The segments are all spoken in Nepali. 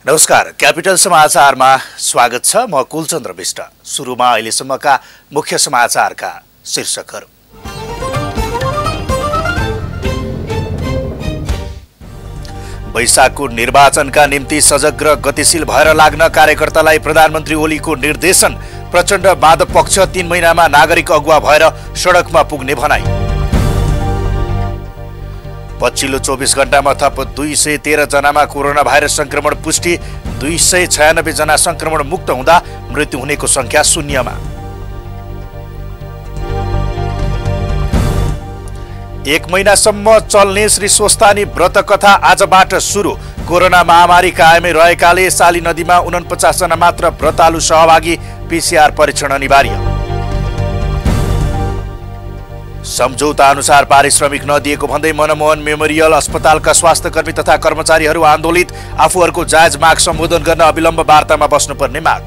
नमस्कार, क्यापिटल समाचारमा स्वागत छ। म कुलचन्द्र विष्ट। सुरुमा अहिलेसम्मका मुख्य समाचारका शीर्षकहरू। वैशाखको निर्वाचनका निम्ति सजग र गतिशील भएर लाग्न कार्यकर्तालाई प्रधानमन्त्री ओलीको निर्देशन। प्रचण्ड माधव पक्ष 3 महिनामा नागरिक अगुवा भएर सडकमा पुग्ने भनाई। पछिल्लो 24 घण्टामा थप 213 जनामा कोरोना भाइरस संक्रमण पुष्टि। 296 जना संक्रमण मुक्त हुँदा मृत्यु हुनेको संख्या शून्यमा। एक महिनासम्म चल्ने श्री स्वस्तानी व्रत कथा आजबाट सुरु। कोरोना महामारी कायमै रहेकाले साली नदीमा 49 जना मात्र व्रतालु सहभागी। पीसीआर परीक्षण अनिवार्य। सम्झौता अनुसार पारिश्रमिक नदिएको भन्दै मनमोहन मेमोरियल अस्पतालका स्वास्थ्यकर्मी तथा कर्मचारीहरू आन्दोलित। आफूहरूको जायज माग सम्बोधन गर्न अविलम्ब वार्तामा बस्नुपर्ने माग।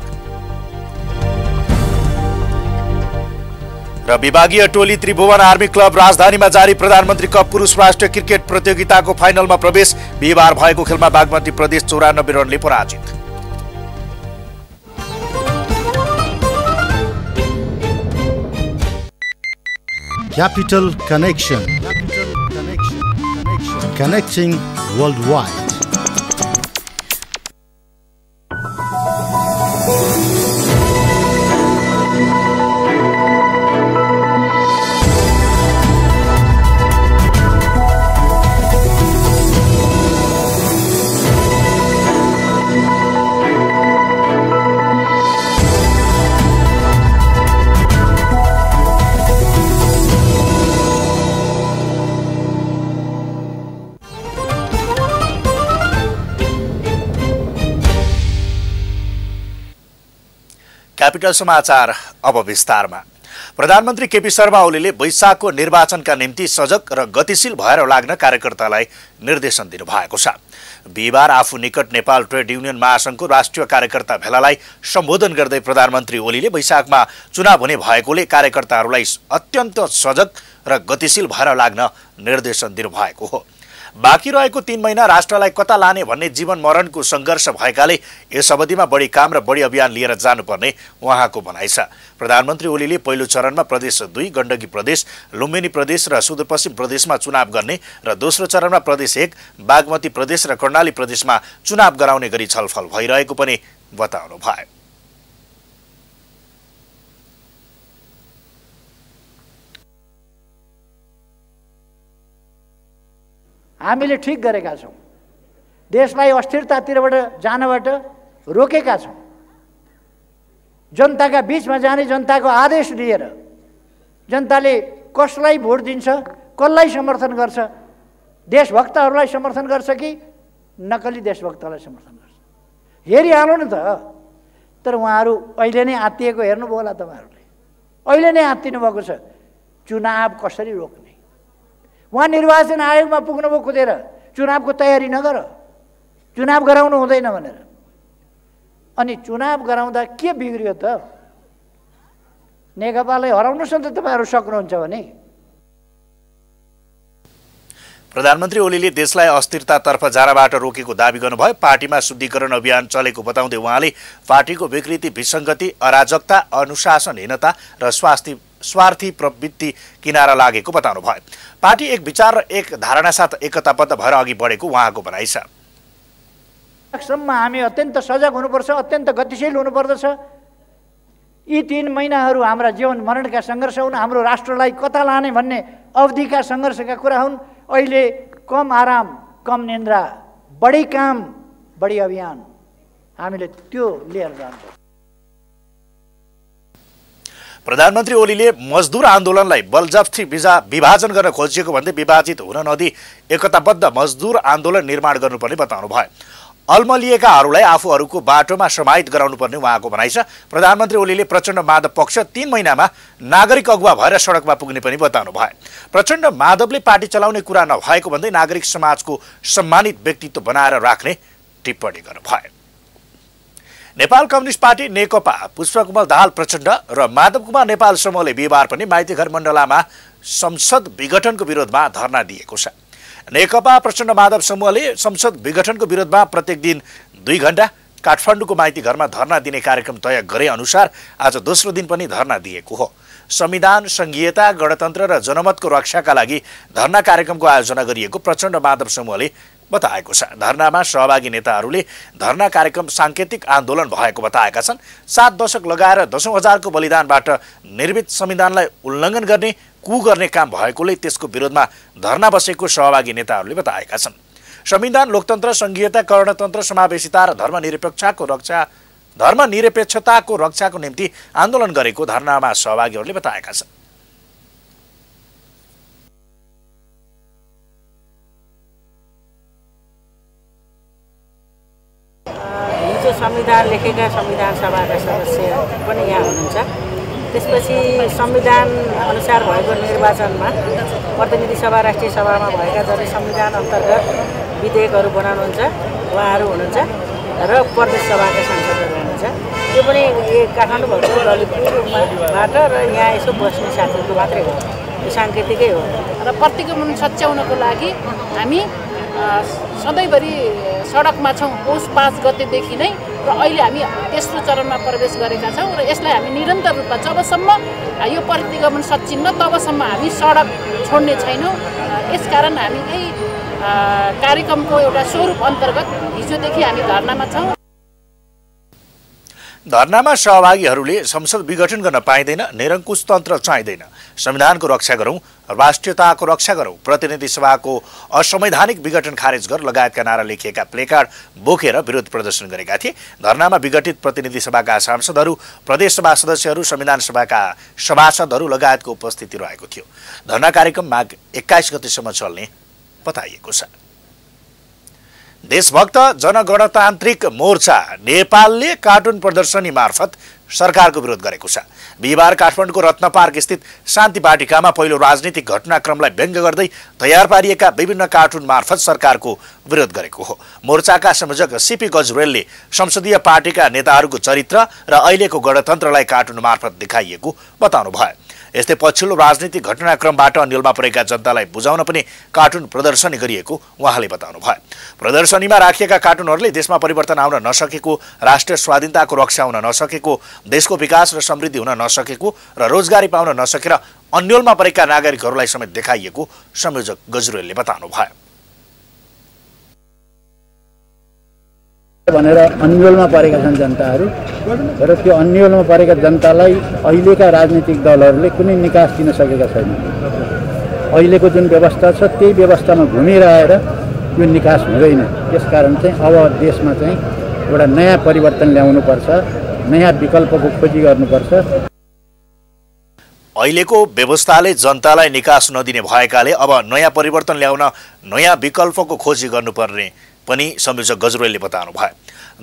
र विभागीय टोली त्रिभुवन आर्मी क्लब राजधानीमा जारी। प्रधानमन्त्री कप पुरुष राष्ट्रिय क्रिकेट प्रतियोगिताको फाइनलमा प्रवेश। बिहीबार भएको खेलमा बागमती प्रदेश 94 रनले पराजित। Capital Connection. Connecting worldwide. Capital समाचार अब विस्तारमा। प्रधानमन्त्री केपी शर्मा ओलीले वैशाखको निर्वाचनका निम्ति सजग र गतिशील भएर लाग्न कार्यकर्तालाई निर्देशन दिनुभएको छ। बिहीबार आफू निकट नेपाल ट्रेड युनियन महासंघको राष्ट्रिय कार्यकर्ता भेलालाई सम्बोधन गर्दै प्रधानमन्त्री ओलीले वैशाखमा चुनाव हुने भएकोले कार्यकर्ताहरूलाई अत्यन्त सजग र गतिशील भएर लाग्न निर्देशन दिनुभएको हो। बाँकी रहेको 3 महिना राष्ट्रलाई कता लाने भन्ने जीवन मरणको सङ्घर्ष भएकाले यस अवधिमा बढी काम र बढी अभियान लिएर जानुपर्ने उहाँको भनाइ छ। प्रधानमन्त्री ओलीले पहिलो चरणमा प्रदेश 2 गण्डकी प्रदेश, लुम्बिनी प्रदेश र सुदूरपश्चिम प्रदेशमा चुनाव गर्ने र दोस्रो चरणमा प्रदेश 1 बागमती प्रदेश र कर्णाली प्रदेशमा चुनाव गराउने गरी छलफल भइरहेको पनि बताउनु भयो। हामीले ठिक गरेका छौँ। देशलाई अस्थिरतातिरबाट जानबाट रोकेका छौँ। जनताका बीचमा जाने, जनताको आदेश लिएर जनताले कसलाई भोट दिन्छ, कसलाई समर्थन गर्छ, देशभक्तहरूलाई समर्थन गर्छ कि नक्कली देशभक्तलाई समर्थन गर्छ, हेरिहाल्नु न त। तर उहाँहरू अहिले नै आत्तिएको हेर्नुभयो होला तपाईँहरूले। अहिले नै आत्तिनु भएको छ चुनाव कसरी रोक्ने। उहाँ निर्वाचन आयोगमा पुग्नुभयो कुदेर, चुनावको तयारी नगर, चुनाव गराउनु हुँदैन भनेर। अनि चुनाव गराउँदा के बिग्रियो त? नेकपालाई हराउनुहोस् न त तपाईँहरू सक्नुहुन्छ भने। प्रधानमन्त्री ओलीले देशलाई अस्थिरतातर्फ जानबाट रोकेको दाबी गर्नुभयो। पार्टीमा शुद्धिकरण अभियान चलेको बताउँदै उहाँले पार्टीको विकृति, विसङ्गति, अराजकता, अनुशासनहीनता र स्वार्थी प्रवृत्ति किनारा लागेको बताउनु भयो। पार्टी एक विचार र एक धारणा साथ एकताबद्ध भएर अघि बढेको उहाँको भनाइ छ। सम्म हामी अत्यन्त सजग हुनुपर्छ, अत्यन्त गतिशील हुनुपर्दछ। यी 3 महिनाहरू हाम्रा जीवन मरणका सङ्घर्ष हुन्, हाम्रो राष्ट्रलाई कता लाने भन्ने अवधिका सङ्घर्षका कुरा हुन्। अहिले कम आराम, कम निन्द्रा, बढी काम, बढी अभियान, हामीले त्यो लिएर जानुपर्छ। प्रधानमन्त्री ओलीले मजदुर आन्दोलनलाई बलजफ्ती विभाजन गर्न खोजिएको भन्दै विभाजित हुन नदिई एकताबद्ध मजदुर आन्दोलन निर्माण गर्नुपर्ने बताउनु भयो। अल्मलिएकाहरूलाई आफूहरूको बाटोमा समाहित गराउनुपर्ने उहाँको भनाइ छ। प्रधानमन्त्री ओलीले प्रचण्ड माधव पक्ष 3 महिनामा नागरिक अगुवा भएर सडकमा पुग्ने पनि बताउनु भयो। प्रचण्ड माधवले पार्टी चलाउने कुरा नभएको भन्दै नागरिक समाजको सम्मानित व्यक्तित्व बनाएर राख्ने टिप्पणी गर्नुभयो। नेपाल कम्युनिस्ट पार्टी नेकपा पुष्पकमल दाहाल प्रचण्ड र माधव कुमार नेपाल समूहले बिहीबार पनि माइतीघर मण्डलामा संसद विघटनको विरोधमा धरना दिएको छ। नेकपा प्रचण्ड माधव समूहले संसद विघटनको विरोधमा प्रत्येक दिन 2 घण्टा काठमाडौँको माइती घरमा धरना दिने कार्यक्रम तय गरे अनुसार आज दोस्रो दिन पनि धरना दिएको हो। संविधान, संघीयता, गणतन्त्र र जनमतको रक्षाका लागि धरना कार्यक्रमको आयोजना गरिएको प्रचण्ड माधव समूहले बताएको छ। धरनामा सहभागी नेताहरूले धरना कार्यक्रम सांकेतिक आन्दोलन भएको बताएका छन्। 7 दशक लगाएर 10,000 को बलिदानबाट निर्मित संविधानलाई उल्लङ्घन गर्ने काम भएकोले त्यसको विरोधमा धरना बसेको सहभागी नेताहरूले बताएका छन्। संविधान, लोकतन्त्र, संघीयता, गणतन्त्र, समावेशिता र धर्मनिरपेक्षताको रक्षाको निम्ति आन्दोलन गरेको धरनामा सहभागीहरूले बताएका छन्। हिजो संविधान लेखेका संविधान सभाका सदस्य पनि यहाँ हुनुहुन्छ। त्यसपछि संविधान अनुसार भएको निर्वाचनमा प्रतिनिधि सभा, राष्ट्रिय सभामा भएका जसले संविधान अन्तर्गत विधेयकहरू बनाउनुहुन्छ उहाँहरू हुनुहुन्छ र प्रदेश सभाका सांसदहरू हुनुहुन्छ। यो पनि काठमाडौँ भएको ललितपुरबाट र यहाँ यसो बस्ने साथीहरूको मात्रै हो, यो साङ्केतिकै हो। र प्रतिगमन सच्याउनको लागि हामी सधैँभरि सडकमा छौँ। पौष 5 गतेदेखि नै र अहिले हामी तेस्रो चरणमा प्रवेश गरेका छौँ र यसलाई हामी निरन्तर रूपमा जबसम्म यो प्रतिगमन सचिन्न तबसम्म हामी सडक छोड्ने छैनौँ। यसकारण हामी यही कार्यक्रमको एउटा स्वरूप अन्तर्गत हिजोदेखि हामी धरनामा छौँ। धरनामा सहभागीहरूले संसद विघटन गर्न पाइँदैन, निरङ्कुश तन्त्र चाहिँदैन, संविधानको रक्षा गरौँ, राष्ट्रियताको रक्षा गरौँ, प्रतिनिधि सभाको असंवैधानिक विघटन खारेज गर लगायतका नारा लेखिएका प्लेकार्ड बोकेर विरोध प्रदर्शन गरेका थिए। धरनामा विघटित प्रतिनिधि सभाका सांसदहरू, प्रदेश सभा सदस्यहरू, संविधान सभाका सभासदहरू लगायतको उपस्थिति रहेको थियो। धरना कार्यक्रम माघ 21 गतेसम्म चल्ने बताइएको छ। देशभक्त जनगणतान्त्रिक मोर्चा नेपालले कार्टुन प्रदर्शनी मार्फत सरकारको विरोध गरेको छ। बिहिबार काठमाडौँको रत्न पार्क स्थित शान्ति वाटिकामा पहिलो राजनीतिक घटनाक्रमलाई व्यङ्ग्य गर्दै तयार पारिएका विभिन्न कार्टुन मार्फत सरकारको विरोध गरेको हो। मोर्चाका संयोजक सीपी गजरेलले संसदीय पार्टीका नेताहरूको चरित्र र अहिलेको गणतन्त्रलाई कार्टुन मार्फत देखाइएको बताउनु भयो। यस्तै पछिल्लो राजनीतिक घटनाक्रमबाट अन्यलमा परेका जनतालाई बुझाउन पनि कार्टुन प्रदर्शनी गरिएको उहाँले बताउनु भयो। प्रदर्शनीमा राखिएका कार्टुनहरूले देशमा परिवर्तन आउन नसकेको, राष्ट्रिय स्वाधीनताको रक्षा हुन नसकेको, देशको विकास र समृद्धि हुन नसकेको र रोजगारी पाउन नसकेर अन्यलमा परेका नागरिकहरूलाई समेत देखाइएको संयोजक गजरेलले बताउनु भयो। भनेर अन्यलमा परेका छन् जनताहरू र त्यो अन्यलमा परेका जनतालाई अहिलेका राजनीतिक दलहरूले कुनै निकास दिन सकेका छैनन्। अहिलेको जुन व्यवस्था छ त्यही व्यवस्थामा घुमिरहेर यो निकास हुँदैन। त्यसकारण चाहिँ अब देशमा चाहिँ एउटा नयाँ परिवर्तन ल्याउनुपर्छ, नयाँ विकल्पको खोजी गर्नुपर्छ। अहिलेको व्यवस्थाले जनतालाई निकास नदिने भएकाले अब नयाँ परिवर्तन ल्याउन नयाँ विकल्पको खोजी गर्नुपर्ने पनि संयोजक गजरेलले बताउनु भयो।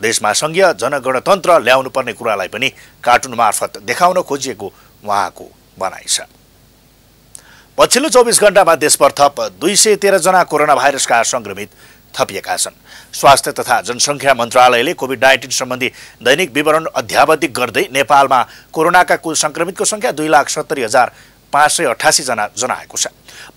देशमा संघीय जनगणतन्त्र ल्याउनु पर्ने कुरालाई पनि कार्टुन मार्फत देखाउन खोजिएको उहाँको भनाइ छ। पछिल्लो 24 घण्टामा देशभर थप 213 जना कोरोना भाइरसका संक्रमित थपिएका छन्। स्वास्थ्य तथा जनसङ्ख्या मन्त्रालयले कोभिड-19 सम्बन्धी दैनिक विवरण अध्यावधिक गर्दै नेपालमा कोरोनाका कुल संक्रमितको संख्या 2,70,588 जना जनाएको छ।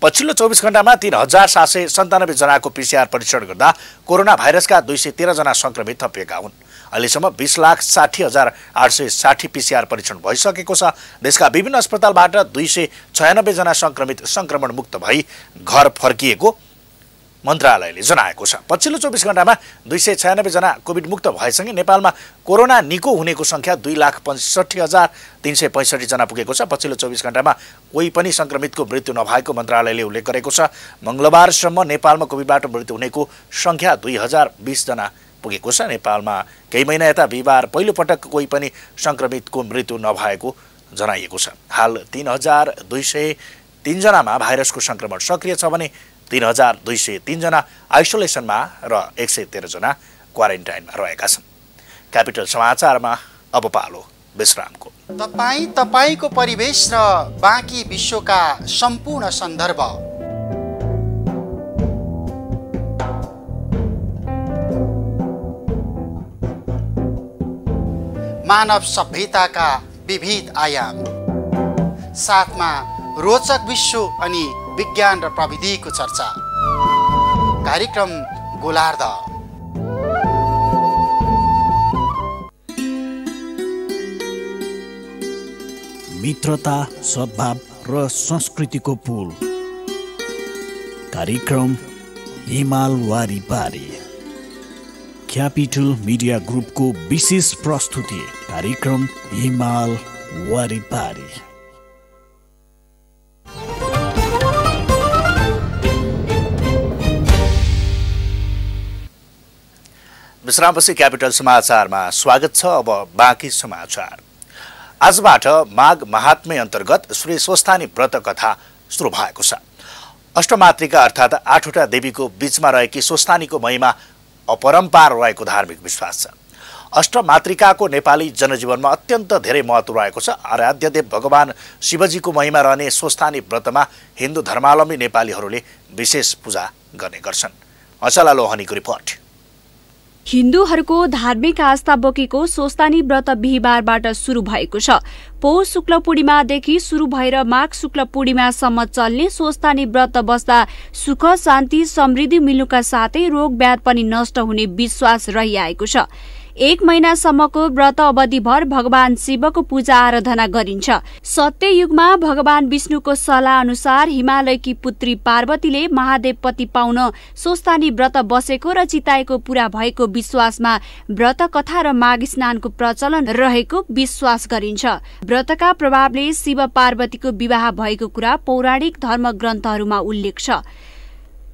पछिल्लो 24 घण्टामा 3,797 जनाको पीसीआर परीक्षण गर्दा कोरोना भाइरसका 213 जना संक्रमित थपिएका हुन्। अहिलेसम्म 20,60,860 पीसीआर परीक्षण भइसकेको छ। देशका विभिन्न अस्पतालबाट 296 जना संक्रमित संक्रमण मुक्त भई घर फर्किएको मन्त्रालयले जनाएको छ। पछिल्लो 24 घण्टामा 296 जना कोभिड मुक्त भएसँगै नेपालमा कोरोना निको हुनेको संख्या 2,65,365 जना पुगेको छ। पछिल्लो 24 घण्टामा कोही पनि संक्रमितको मृत्यु नभएको मन्त्रालयले उल्लेख गरेको छ। मंगलबारसम्म नेपालमा कोभिडबाट मृत्यु हुनेको संख्या 2,020 जना पुगेको छ। नेपालमा केही महिना यता बिहिबार पहिलोपटक कोही पनि संक्रमितको मृत्यु नभएको जनाइएको छ। हाल 3,203 जनामा भाइरसको संक्रमण सक्रिय छ भने 3,203 जना आइसोलेसनमा र 113 जना क्वारेन्टाइनमा रहेका छन्। क्यापिटल समाचारमा अब पालो विश्रामको। तपाईको परिवेश र बाँकी विश्वका सम्पूर्ण सन्दर्भ मानव सभ्यताका विविध आयाम, साथमा रोचक विश्व अनि विज्ञान र प्रविधिको चर्चा। कार्यक्रम गोलार्ध। मित्रता, सद्भाव र संस्कृतिको पुल। कार्यक्रम हिमाल वारिपारी। क्यापिटल मिडिया ग्रुपको विशेष प्रस्तुति कार्यक्रम हिमाल वारिपारी। विश्रामपछि क्यापिटल समाचारमा स्वागत छ। अब बाँकी समाचार। आजबाट माघ महात्म्य अन्तर्गत श्री स्वस्थानी व्रत कथा सुरु भएको छ। अष्टमातृका अर्थात् 8वटा देवीको बीचमा रहेकी स्वस्थानीको महिमा अपरम्पार रहेको धार्मिक विश्वास छ। अष्टमातृकाको नेपाली जनजीवनमा अत्यन्त धेरै महत्त्व रहेको छ। आराध्य देव भगवान शिवजीको महिमा रहने स्वस्थानी व्रतमा हिन्दू धर्मावलम्बी नेपालीहरूले विशेष पूजा गर्ने गर्छन्। अचला लोहनीको रिपोर्ट। हिन्दूहरूको धार्मिक आस्था बोकेको स्वस्थानी व्रत बिहिबारबाट सुरु भएको छ। पौष शुक्ल पूर्णिमादेखि सुरु भएर माघ शुक्ल पूर्णिमासम्म चल्ने स्वस्थानी व्रत बस्दा सुख, शान्ति, समृद्धि मिल्नुका साथै रोग व्याध पनि नष्ट हुने विश्वास रहिआएको छ। 1 महिनासम्मको व्रत अवधिभर भगवान शिवको पूजा आराधना गरिन्छ। सत्ययुगमा भगवान विष्णुको सल्लाह अनुसार हिमालयकी पुत्री पार्वतीले महादेव पति पाउन स्वस्थानी व्रत बसेको र चिताएको पूरा भएको विश्वासमा व्रत कथा र माघ स्नानको प्रचलन रहेको विश्वास गरिन्छ। व्रतका प्रभावले शिव पार्वतीको विवाह भएको कुरा पौराणिक धर्म ग्रन्थहरूमा उल्लेख छ।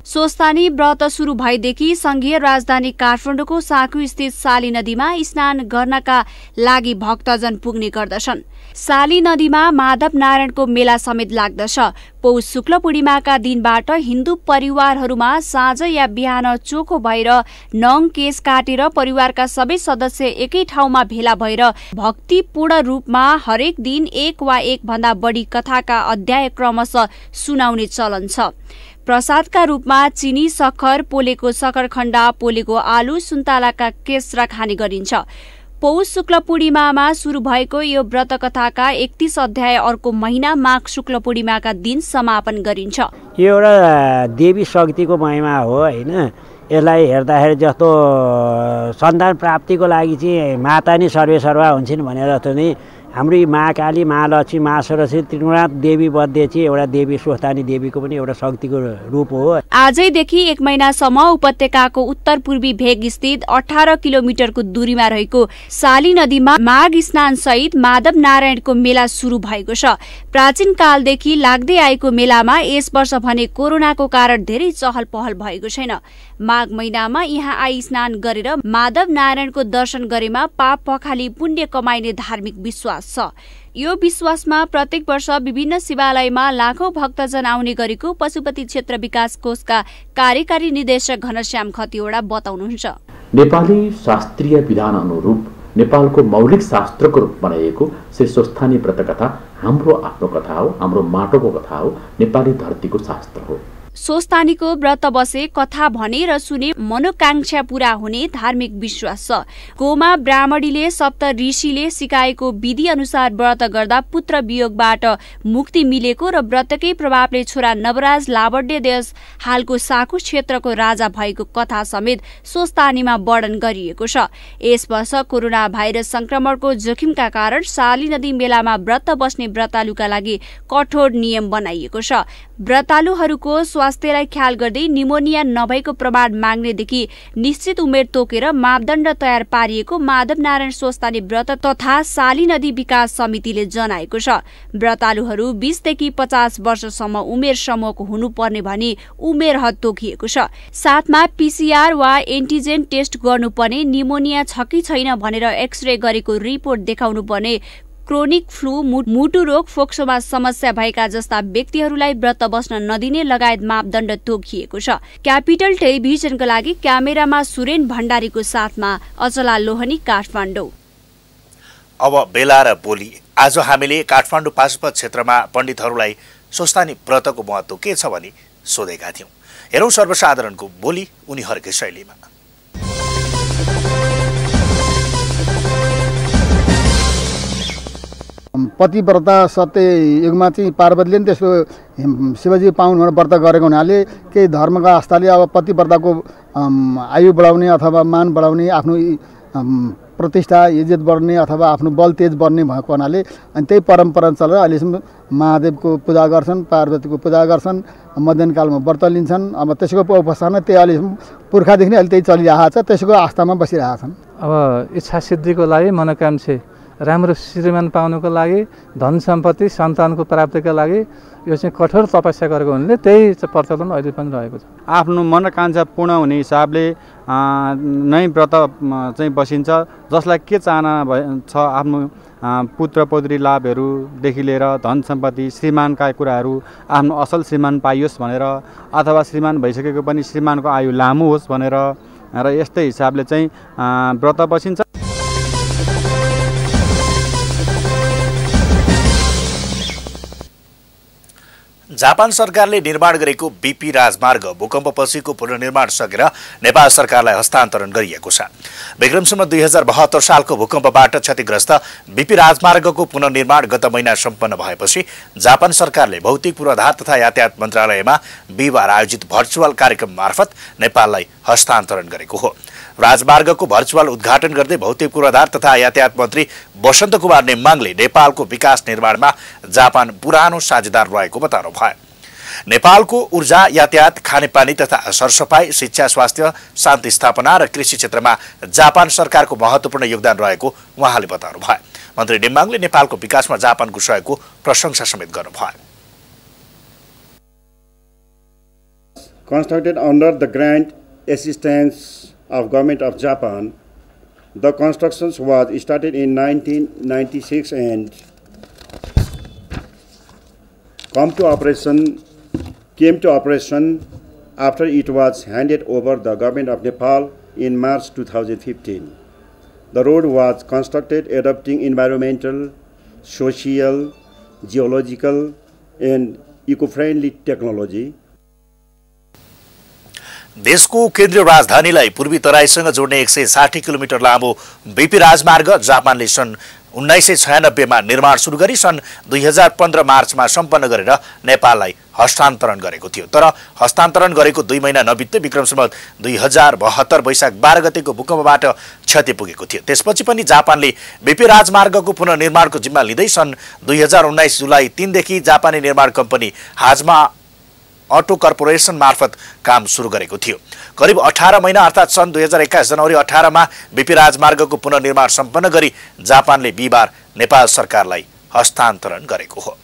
स्वस्थानी व्रत सुरु भएदेखि संघीय राजधानी काठमाडौँको साँखु स्थित साली नदीमा स्नान गर्नका लागि भक्तजन पुग्ने गर्दछन्। साली नदीमा माधव नारायणको मेला समेत लाग्दछ। पौष शुक्ल पूर्णिमाका दिनबाट हिन्दू परिवारहरूमा साँझ या बिहान चोखो भएर नङ केश काटेर परिवारका सबै सदस्य एकै ठाउँमा भेला भएर भक्तिपूर्ण रूपमा हरेक दिन 1 वा 1 भन्दा बढी कथाका अध्याय क्रमशः सुनाउने चलन छ। प्रसादका रूपमा चिनी, सक्खर, पोलेको सक्खरखण्डा, पोलेको आलु, सुन्तलाका केस्रा खाने गरिन्छ। पौष शुक्ल पूर्णिमामा सुरु भएको यो व्रत कथाका 31 अध्याय अर्को महिना माघ शुक्ल पूर्णिमाका दिन समापन गरिन्छ। यो एउटा देवी शक्तिको महिमा हो हैन। यसलाई हेर्दाखेरि जस्तो सन्तान प्राप्तिको लागि चाहिँ माता नै सर्वेसर्वा हुन्छन् भनेर जस्तो नै हाम्रो महाकाली, महालक्ष्मी, महासरस्वती, त्रिगुणात देवी मध्ये चाहिँ एउटा देवी स्वस्थानी देवीको पनि एउटा शक्तिको रूप हो। आजैदेखि 1 महिनासम्म उपत्यकाको उत्तर पूर्वी भेग स्थित 18 किलोमिटरको दूरीमा रहेको साली नदीमा माघ स्नान सहित माधव नारायणको मेला सुरु भएको छ। प्राचीन कालदेखि लाग्दै आएको मेलामा यस वर्ष भने कोरोनाको कारण धेरै चहल पहल भएको छैन। माघ महिनामा यहाँ आई स्नान गरेर माधव नारायणको दर्शन गरेमा पाप पखाली पुण्य कमाइने धार्मिक विश्वास छ। यो विश्वासमा प्रत्येक वर्ष विभिन्न शिवालयमा लाखौं भक्तजन आउने गरेको पशुपति क्षेत्र विकास कोषका कार्यकारी निर्देशक घनश्याम खतिवडा बताउनुहुन्छ। नेपाली शास्त्रीय विधान अनुरूप नेपालको मौलिक शास्त्रको रूप बनाइएको श्री स्वस्थानी व्रत कथा हाम्रो आफ्नो कथा हो, हाम्रो माटोको कथा हो, नेपाली धरतीको शास्त्र हो। स्वस्थानीको व्रत बसे कथा भने र सुने मनोकांक्षा पूरा हुने धार्मिक विश्वास छ। गोमा ब्राह्मणीले सप्त ऋषिले सिकाएको विधि अनुसार व्रत गर्दा पुत्र वियोगबाट मुक्ति मिलेको र व्रतकै प्रभावले छोरा नवराज लावड्य देश हालको साँखु क्षेत्रको राजा भएको कथा समेत स्वस्थानीमा वर्णन गरिएको छ। यस वर्ष कोरोना भाइरस संक्रमणको जोखिमका कारण साली नदी मेलामा व्रत बस्ने व्रतालुका लागि कठोर नियम बनाइएको छ। व्रतालुहरूको स्वास्थ्यलाई ख्याल गर्दै निमोनिया नभएको प्रमाण माग्नेदेखि निश्चित उमेर तोकेर मापदण्ड तयार पारिएको माधव नारायण स्वस्थानी व्रत तथा साली नदी विकास समितिले जनाएको छ। व्रतालुहरू 20 देखि 50 वर्षसम्म उमेर समूहको हुनुपर्ने भनी उमेर हद तोकिएको छ। साथमा PCR वा एन्टिजेन टेस्ट गर्नुपर्ने, निमोनिया छ कि छैन भनेर एक्सरे गरेको रिपोर्ट देखाउनु पर्ने, क्रोनिक फ्लू, मुटु रोग, फोक्सोमा समस्या भएका जस्ता व्यक्तिहरूलाई व्रत बस्न नदिने लगायत मापदण्ड तोकिएको छ। क्यापिटल टेलिभिजनको लागि क्यामेरामा सुरेन भण्डारीको साथमा अचला लोहनी, काठमाडौँ। अब बेला र बोली। आज हामीले काठमाडौँ पाशुपत क्षेत्रमा पण्डितहरूलाई स्वस्थानी व्रतको महत्त्व के छ भनी सोधेका थियौं। हेरौं सर्वसाधारणको बोली उनीहरूकै शैलीमा। पतिव्रता सत्य युगमा चाहिँ पार्वतीले त्यसको शिवजी पाउनु व्रत गरेको हुनाले केही धर्मका आस्थाले अब पतिव्रताको आयु बढाउने अथवा मान बढाउने, आफ्नो प्रतिष्ठा इज्जत बढ्ने अथवा आफ्नो बल तेज बढ्ने भएको हुनाले अनि त्यही परम्परा चलेर अहिलेसम्म महादेवको पूजा गर्छन्, पार्वतीको पूजा गर्छन्, मध्याहकालमा व्रत लिन्छन्। अब त्यसको उपासना त्यही अहिलेसम्म पुर्खादेखि नै अहिले त्यही चलिरहेको छ, त्यसको आस्थामा बसिरहेका छन्। अब इच्छा सिद्धिको लागि, मनोकांक्षा राम्रो श्रीमान पाउनुको लागि, धन सम्पत्ति सन्तानको प्राप्तिका लागि यो चाहिँ कठोर तपस्या गरेको हुनाले त्यही प्रचलन अहिले पनि रहेको छ। आफ्नो मनोकांक्षा पूर्ण हुने हिसाबले नै व्रत चाहिँ बसिन्छ। जसलाई के चाहना छ, आफ्नो पुत्र पौत्री लाभहरूदेखि लिएर धन सम्पत्ति श्रीमानका कुराहरू, आफ्नो असल श्रीमान पाइयोस् भनेर, अथवा श्रीमान भइसकेको पनि श्रीमानको आयु लामो होस् भनेर र यस्तै हिसाबले चाहिँ व्रत बसिन्छ। जापान सरकारले निर्माण गरेको बीपी राजमार्ग भूकम्पपछिको पुनर्निर्माण सकेर नेपाल सरकारलाई हस्तान्तरण गरिएको छ। विक्रमसम्म 2072 सालको भूकम्पबाट क्षतिग्रस्त बीपी राजमार्गको पुनर्निर्माण गत महिना सम्पन्न भएपछि जापान सरकारले भौतिक पूर्वाधार तथा यातायात मन्त्रालयमा बिहिबार आयोजित भर्चुअल कार्यक्रम मार्फत नेपाललाई हस्तान्तरण गरेको हो। राजमार्गको भर्चुअल उद्घाटन गर्दै भौतिक पूर्वाधार तथा यातायात मन्त्री वसन्त कुमार नेम्बाङले नेपालको विकास निर्माणमा जापान पुरानो साझेदार रहेको बताउनु भयो। नेपालको ऊर्जा, यातायात, खानेपानी तथा सरसफाई, शिक्षा, स्वास्थ्य, शान्ति स्थापना र कृषि क्षेत्रमा जापान सरकारको महत्त्वपूर्ण योगदान रहेको उहाँले बताउनु भयो। मन्त्री नेम्बाङले नेपालको विकासमा जापानको सहयोगको प्रशंसा समेत गर्नुभयो। Constructed under the grant assistance of Government of Japan, the construction was started in 1996 and came to operation after it was handed over the Government of Nepal in March 2015. The road was constructed adopting environmental, social, geological and eco-friendly technology. देशको केन्द्रीय राजधानीलाई पूर्वी तराईसँग जोड्ने 160 किलोमिटर लामो बीपी राजमार्ग जापानले सन् 1996 मा निर्माण सुरु गरी सन् 2015 मार्चमा सम्पन्न गरेर नेपाललाई हस्तान्तरण गरेको थियो। तर हस्तान्तरण गरेको 2 महिना नबित्दै विक्रमसम्म 2072 वैशाख 12 गतेको भूकम्पबाट क्षति पुगेको थियो। त्यसपछि पनि जापानले बीपी राजमार्गको पुनर्निर्माणको जिम्मा लिँदै सन् 2019 जुलाई 3 देखि जापानी निर्माण कम्पनी हाजमा अटो कर्पोरेसन मार्फत काम सुरु गरेको थियो। करिब 18 महिना अर्थात् सन् 2021 जनवरी 18 मा बीपी राजमार्गको पुनर्निर्माण सम्पन्न गरी जापानले बिहिबार नेपाल सरकारलाई हस्तान्तरण गरेको हो।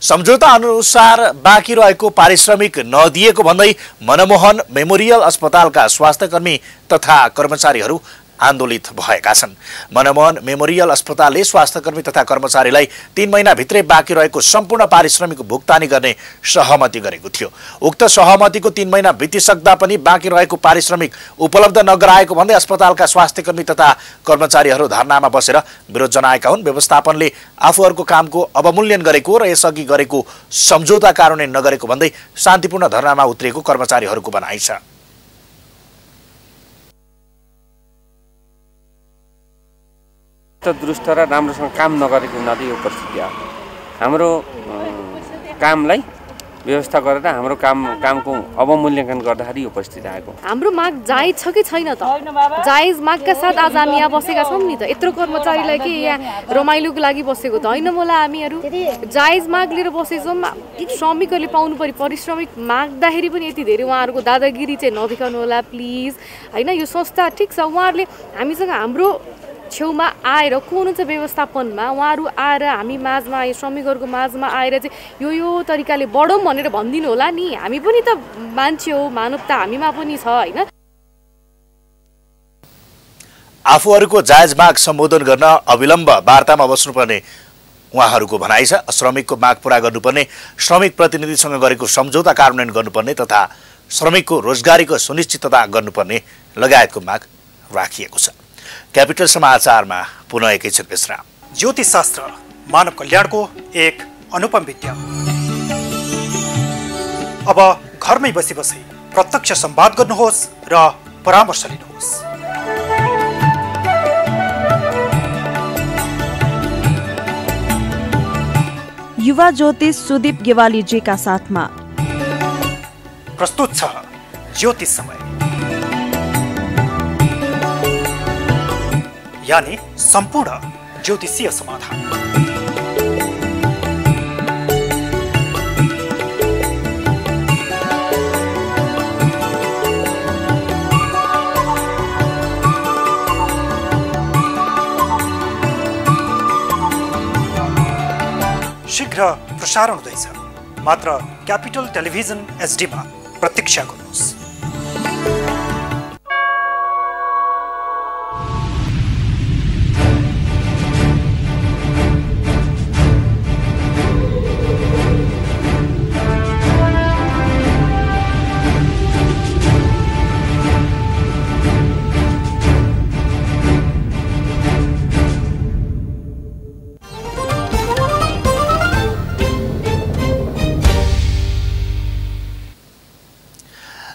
सम्झौता अनुसार बाँकी रहेको पारिश्रमिक नदिएको भन्दै मनमोहन मेमोरियल अस्पतालका स्वास्थ्यकर्मी तथा कर्मचारीहरू आन्दोलित भएका छन्। मनमोहन मेमोरियल अस्पतालले स्वास्थ्यकर्मी तथा कर्मचारीलाई 3 महिना भित्रै बाँकी रहेको सम्पूर्ण पारिश्रमिक भुक्तानी गर्ने सहमति गरेको थियो। उक्त सहमतिको 3 महिना बितिसक्दा पनि बाँकी रहेको पारिश्रमिक उपलब्ध नगराएको भन्दै अस्पतालका स्वास्थ्यकर्मी तथा कर्मचारीहरू धरनामा बसेर विरोध जनाएका हुन्। व्यवस्थापनले आफूहरूको कामको अवमूल्यन गरेको र यसअघि गरेको सम्झौता कार्यान्वयन नगरेको भन्दै शान्तिपूर्ण धरनामा उत्रिएको कर्मचारीहरूको भनाइ छ। दुरुस्त र राम्रोसँग काम नगरेको हुनाले यो परिस्थिति आयो। हाम्रो कामलाई व्यवस्था गरेर हाम्रो कामको अवमूल्यांकन गर्दाखेरि यो परिस्थिति आएको। हाम्रो माग जायज छ कि छैन त? जायज मागका साथ आज हामी यहाँ बसेका छौँ नि त। यत्रो कर्मचारीलाई के यहाँ रमाइलोको लागि बसेको त होइन होला। हामीहरू जायज माग लिएर बसेछौँ। श्रमिकहरूले पाउनु पर्यो पारिश्रमिक माग्दाखेरि पनि यति धेरै उहाँहरूको दादागिरी चाहिँ नदेखाउनु होला प्लिज होइन। यो संस्था ठिक छ, उहाँहरूले हामीसँग हाम्रो छेउमा आएर को हुनुहुन्छ व्यवस्थापनमा उहाँहरू आएर हामी माझमा श्रमिकहरूको माझमा आएर चाहिँ यो तरिकाले बढौँ भनेर भनिदिनु होला नि। हामी पनि त मान्छे हो, मानवता हामीमा पनि छ होइन। आफूहरूको जायज माग सम्बोधन गर्न अविलम्ब वार्तामा बस्नुपर्ने उहाँहरूको भनाइ छ। श्रमिकको माग पूरा गर्नुपर्ने, श्रमिक प्रतिनिधिसँग गरेको सम्झौता कार्यान्वयन गर्नुपर्ने तथा श्रमिकको रोजगारीको सुनिश्चितता गर्नुपर्ने लगायतको माग राखिएको छ। क्यापिटल समाचारमा पुनः एकैछिन विश्राम। ज्योतिषशास्त्र मानव कल्याणको एक अनुपम विद्या। अब घरमै बसी बसी प्रत्यक्ष संवाद गर्नुहोस् र परामर्श लिनुहोस्। युवा ज्योतिष सुदीप गेवालीजीका साथमा प्रस्तुत छ ज्योतिष समय। यानी सम्पूर्ण ज्योतिषीय समाधान। शीघ्र प्रसारण हुँदैछ, मात्र क्यापिटल टेलिभिजन एचडीमा प्रतीक्षा गर्नुहोस्।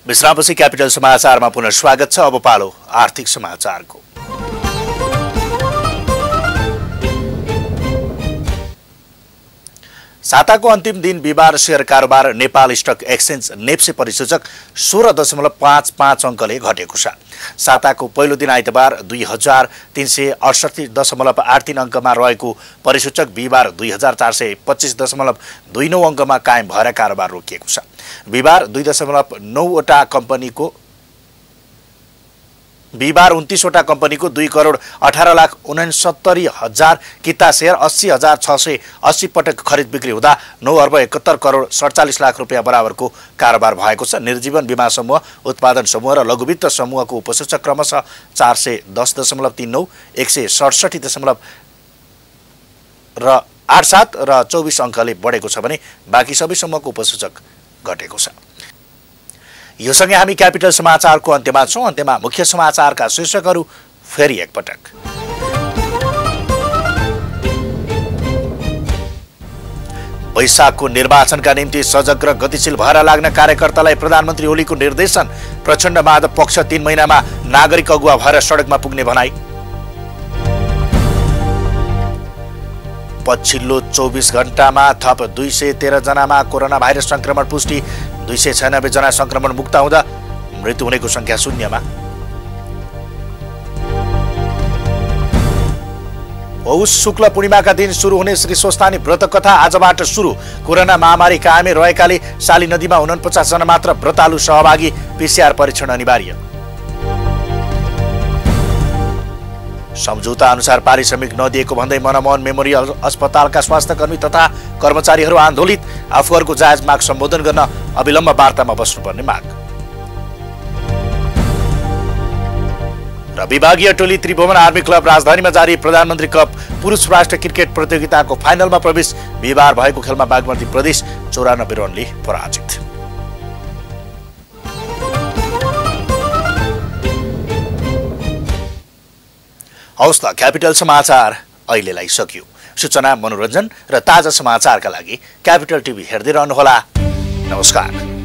विश्रामपछि क्यापिटल समाचारमा पुनः स्वागत छ। अब पालो आर्थिक समाचारको। साताको अन्तिम दिन बिहिबार शेयर कारोबार नेपाल स्टक एक्सचेन्ज नेप्से परिसूचक 16.55 अङ्कले घटेको छ। साताको पहिलो दिन आइतबार 2368.83 अङ्कमा रहेको परिसूचक बिहिबार 2425.29 अङ्कमा कायम भएर कारोबार रोकिएको छ। बिहिबार 29वटा कम्पनीको 2,18,69,000 किता शेयर 80,680 पटक खरिद बिक्री हुँदा 9,71,47,00,000 रुपियाँ बराबरको कारोबार भएको छ। निर्जीवन बीमा समूह, उत्पादन समूह र लघुवित्त समूहको उपसूचक क्रमशः 410.39, 167.87 र 24 अङ्कले बढेको छ भने बाँकी सबै समूहको उपसूचक घटेको छ। यो सँगै हामी क्यापिटल समाचारको अन्त्यमा छौँ। अन्त्यमा मुख्य समाचारका शीर्षकहरू फेरि एकपटक। वैशाखको निर्वाचनका निम्ति सजग र गतिशील भएर लाग्न कार्यकर्तालाई प्रधानमन्त्री ओलीको निर्देशन। प्रचण्ड माधव पक्ष 3 महिनामा नागरिक अगुवा भएर सडकमा पुग्ने भनाई। पछिल्लो 24 घण्टामा थप 213 जनामा कोरोना भाइरस संक्रमण पुष्टि। 296 जना संक्रमण मुक्त हुँदा मृत्यु हुनेको संख्या 0मा। पौष शुक्ल पूर्णिमाका दिन सुरु हुने श्री स्वस्थानी व्रत कथा आजबाट सुरु। कोरोना महामारी कायमै रहेकाले साली नदीमा 49 जना मात्र व्रतालु सहभागी। पीसीआर परीक्षण अनिवार्य। सम्झौता अनुसार पारिश्रमिक नदिएको भन्दै मनमोहन मेमोरियल अस्पतालका स्वास्थ्यकर्मी तथा कर्मचारीहरू आन्दोलित। आफूहरूको जायज माग सम्बोधन गर्न अविलम्ब वार्तामा बस्नुपर्ने माग। र विभागीय टोली त्रिभुवन आर्मी क्लब राजधानीमा जारी प्रधानमन्त्री कप पुरुष राष्ट्र क्रिकेट प्रतियोगिताको फाइनलमा प्रवेश। बिहिबार भएको खेलमा बागमती प्रदेश 94 रनले पराजित। हौस् त क्यापिटल समाचार अहिलेलाई सकियो। सूचना, मनोरञ्जन र ताजा समाचारका लागि क्यापिटल टिभी हेर्दै रहनुहोला। नमस्कार।